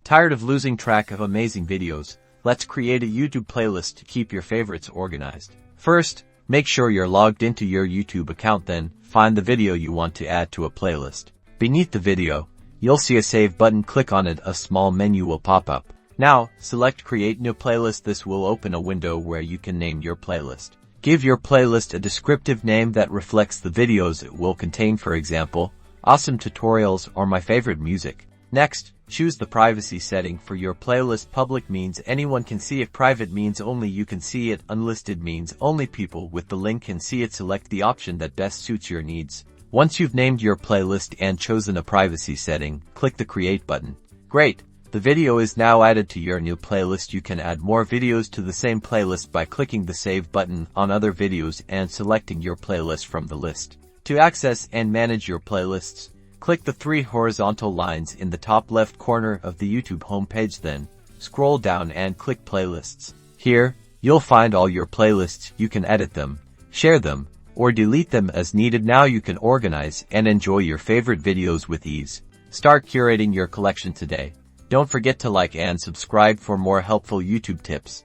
Tired of losing track of amazing videos? Let's create a YouTube playlist to keep your favorites organized. First, make sure you're logged into your YouTube account, then find the video you want to add to a playlist. Beneath the video, you'll see a Save button. Click on it. A small menu will pop up. Now, select Create New Playlist. This will open a window where you can name your playlist. Give your playlist a descriptive name that reflects the videos it will contain, for example, awesome tutorials or my favorite music. Next, choose the privacy setting for your playlist. Public means anyone can see it. Private means only you can see it. Unlisted means only people with the link can see it. Select the option that best suits your needs. Once you've named your playlist and chosen a privacy setting, click the Create button. Great! The video is now added to your new playlist. You can add more videos to the same playlist by clicking the Save button on other videos and selecting your playlist from the list. To access and manage your playlists, click the three horizontal lines in the top left corner of the YouTube homepage, then scroll down and click Playlists. Here, you'll find all your playlists. You can edit them, share them, or delete them as needed. Now you can organize and enjoy your favorite videos with ease. Start curating your collection today. Don't forget to like and subscribe for more helpful YouTube tips.